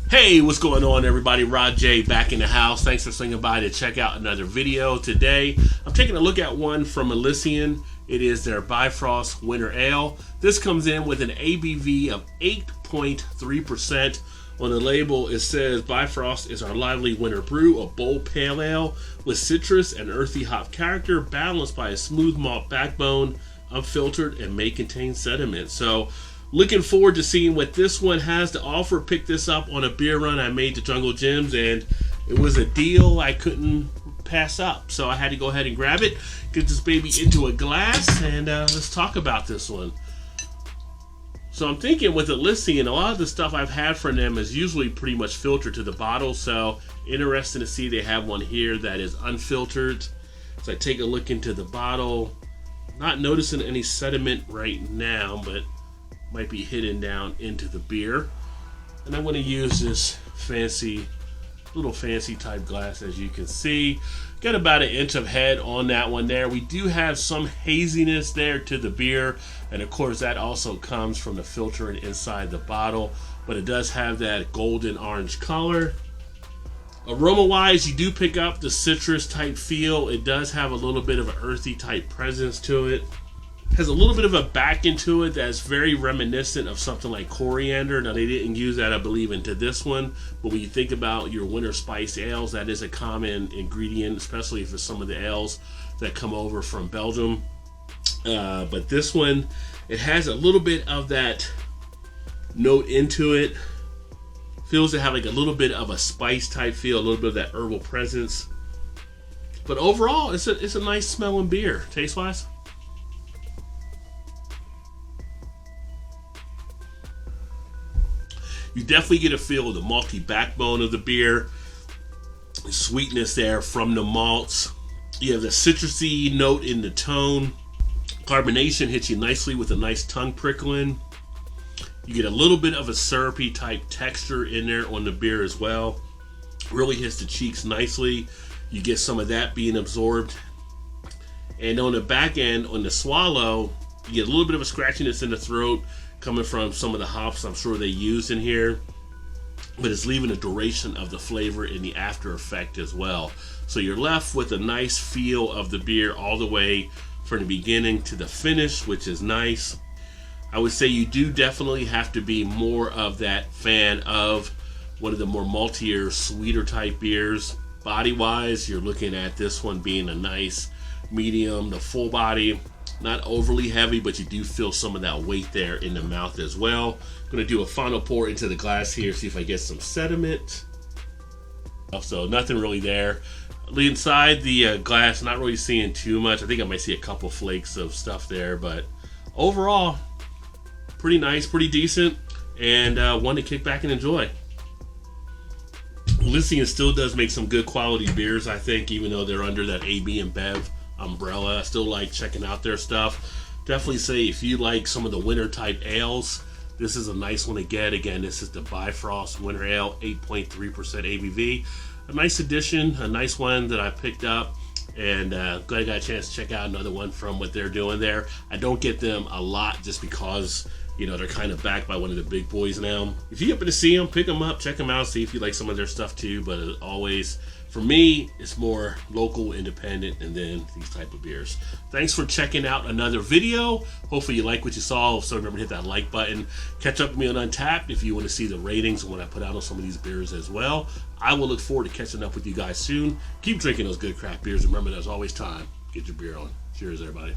Hey, what's going on, everybody? Rod J back in the house. Thanks for swinging by to check out another video. Today, I'm taking a look at one from Elysian. It is their Bifrost Winter Ale. This comes in with an ABV of 8.3%. On the label, it says Bifrost is our lively winter brew, a bold pale ale with citrus and earthy hop character, balanced by a smooth malt backbone, unfiltered, and may contain sediment. So, looking forward to seeing what this one has to offer. Picked this up on a beer run I made to Jungle Gyms, and it was a deal I couldn't pass up. So I had to go ahead and grab it, get this baby into a glass, and let's talk about this one. So I'm thinking with Elysian, a lot of the stuff I've had from them is usually pretty much filtered to the bottle. So interesting to see they have one here that is unfiltered. So I take a look into the bottle. Not noticing any sediment right now, but might be hidden down into the beer. And I'm going to use this little fancy type glass, as you can see. Got about an inch of head on that one there. We do have some haziness there to the beer, and of course that also comes from the filtering inside the bottle, but it does have that golden orange color. Aroma wise, you do pick up the citrus type feel. It does have a little bit of an earthy type presence to it. Has a little bit of a back into it that's very reminiscent of something like coriander. Now, they didn't use that, I believe, into this one, but when you think about your winter spice ales, that is a common ingredient, especially for some of the ales that come over from Belgium. But this one, it has a little bit of that note into it. Feels to have like a little bit of a spice type feel, a little bit of that herbal presence. But overall, it's a nice smelling beer, taste-wise. You definitely get a feel of the malty backbone of the beer, the sweetness there from the malts. You have the citrusy note in the tone. Carbonation hits you nicely with a nice tongue prickling. You get a little bit of a syrupy type texture in there on the beer as well. Really hits the cheeks nicely. You get some of that being absorbed. And on the back end, on the swallow, you get a little bit of a scratchiness in the throat, coming from some of the hops I'm sure they used in here, but it's leaving a duration of the flavor in the after effect as well. So you're left with a nice feel of the beer all the way from the beginning to the finish, which is nice. I would say you do definitely have to be more of that fan of one of the more maltier, sweeter type beers. Body wise, you're looking at this one being a nice medium to full body. Not overly heavy, but you do feel some of that weight there in the mouth as well. I'm going to do a final pour into the glass here, see if I get some sediment. So nothing really there. Inside the glass, not really seeing too much. I think I might see a couple flakes of stuff there, but overall, pretty nice, pretty decent, and one to kick back and enjoy. Elysian still does make some good quality beers, I think, even though they're under that AB and Bev umbrella. I still like checking out their stuff. Definitely say if you like some of the winter type ales, this is a nice one to get. Again, this is the Bifrost Winter Ale, 8.3% ABV. A nice addition, a nice one that I picked up, and glad I got a chance to check out another one from what they're doing there. I don't get them a lot just because, you know, they're kind of backed by one of the big boys now. If you happen to see them, pick them up, check them out, see if you like some of their stuff too. But as always, for me, it's more local, independent, and then these type of beers. Thanks for checking out another video. Hopefully you like what you saw. So remember to hit that like button. Catch up with me on Untapped if you want to see the ratings and what I put out on some of these beers as well. I will look forward to catching up with you guys soon. Keep drinking those good craft beers. Remember, there's always time. Get your beer on. Cheers, everybody.